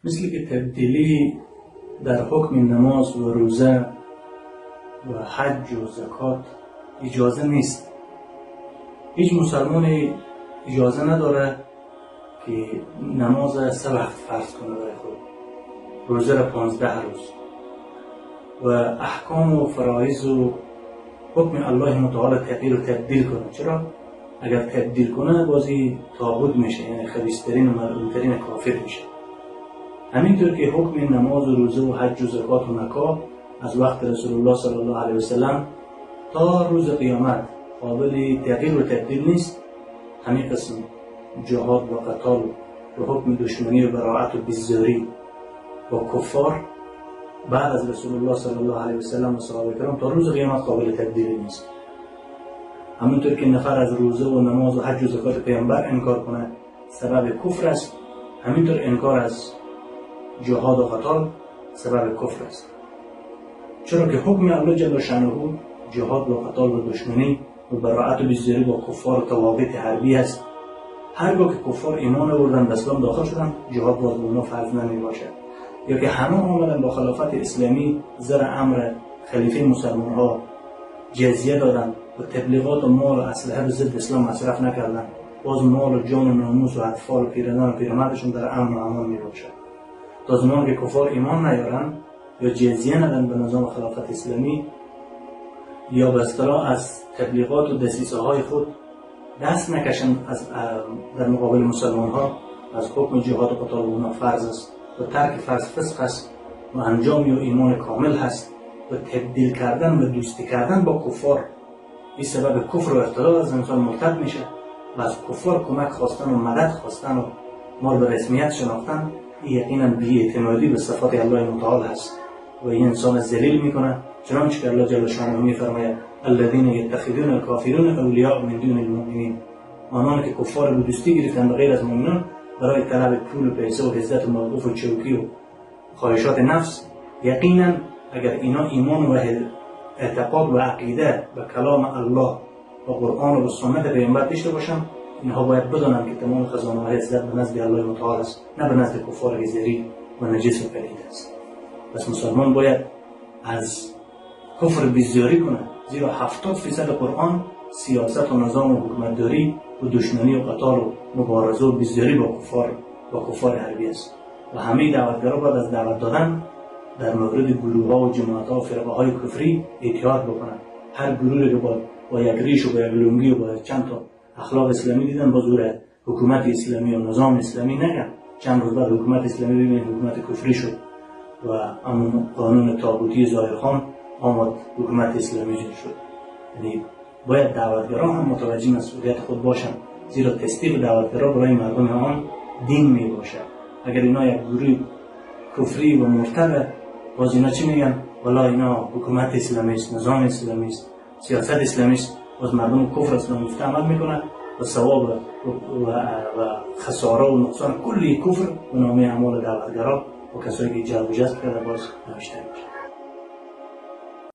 مثل که تبدیلی در حکم نماز و روزه و حج و زکات اجازه نیست. هیچ مسلمانی اجازه نداره که نماز 3 وقت فرض کنه برای خود، روزه را 15 روز و احکام و فرایض و حکم الله متعال تغییر و تبدیل کنه. چرا؟ اگر تبدیل کنه بازی طاغوت میشه، یعنی خبیث‌ترین و ملعون‌ترین کافر میشه. همینطور که حکم نماز و روزه و حج و زکات و نکاح از وقت رسول الله صلی الله علیه و سلم تا روز قیامت قابل تغییر و تبدیل نیست، همین قسم جهاد و قتال و حکم دشمنی و براءت و بیزاری با کفار بعد از رسول الله صلی الله علیه و سلم و صحابه کرام تا روز قیامت قابل تبدیل نیست. همونطور که نفر از روزه و نماز و حج و زکات پیامبر انکار کنه سبب کفر است، همینطور انکار از جهاد و قتال سبب کفر است. چرا که حکم الله جل شأنه جهاد و قتال و دشمنی و براءت و بیزاری با کفار و توابط حربی است. هرگاه که کفار ایمان آوردن به اسلام داخل شدن، جهاد باز به اونا فرض نمی باشد. یا که همه آمدن با خلافت اسلامی زر امر خلیفه مسلمان ها جزیه دادن و تبلیغات و مال و اسلحه به ضد اسلام مصرف نکردن، باز مال و جان و ناموس و اطفال و پیرزنان و پیرمردشون در امن و امان می باشد. تا زمان که کفار ایمان نیارن یا جزیه ندن به نظام خلافت اسلامی یا به اصطلاح از تبلیغات و دسیسه های خود دست نکشن در مقابل مسلمان ها، از حکم جهاد و قتال اونا فرض است و ترک فرض فسق است و انجامی و ایمان کامل هست و تبدیل کردن و دوستی کردن با کفار این سبب کفر و ارتداد از انسان مرتد میشه و از کفار کمک خواستن و مدد خواستن و مال به رسمیت شناختن یقینا بی‌اعتمادی به صفات الله متعال هست و این انسان ذلیل میکنه. چنانچه که الله جل شأنه میفرماید الذين يتخذون الكافرون اولیاء من دون المؤمنین، آنان که کفار رو دوستی گرفتن به غیر از مؤمنان برای طلب پول و پیسه و عزت و موقف و چوکی و خواهشات نفس. یقینا اگر اینا ایمان و اعتقاد و عقیده به کلام الله و قرآن و سنت پیامبر داشته باشن، اینها باید بدانند که تمام خزانه های عزت به نزد الله متعال است، نه به نزد کفار زری و نجس و پلید است. پس مسلمان باید از کفر بیزاری کنه، زیرا 70% قرآن سیاست و نظام و حکومتداری و دشمنی و قتال و مبارزه و بیزاری با کفار حربی است و همه دعوتگرا باید از دعوت دادن در مورد گروه ها و جماعت ها و فرقه های کفری احتیاط بکنن. هر گروهی که با یک ریش و با یک لنگی و با چند تا اخلاق اسلامی دیدن با زور حکومت اسلامی و نظام اسلامی نگن، چند روز بعد حکومت اسلامی ببینید حکومت کفری شد و همون قانون طاغوتی ظاهرخان آمد حکومت اسلامی شد. یعنی باید دعوتگران هم متوجه مسئولیت خود باشند، زیرا تصدیق دعوتگرا برای مردم آن دین می باشد. اگر اینا یک گروه کفری و مرتد، باز اینا چی میگن؟ والا اینا حکومت اسلامی است، نظام اسلامی است، سیاست اسلامی است، باز مردم کفر اسلامی عمل میکنن و ثواب و خساره و نقصان کلی کفر به نام اعمال دعوتگرا و کسایی که جلب و جذب کرده باز نوشته میشه.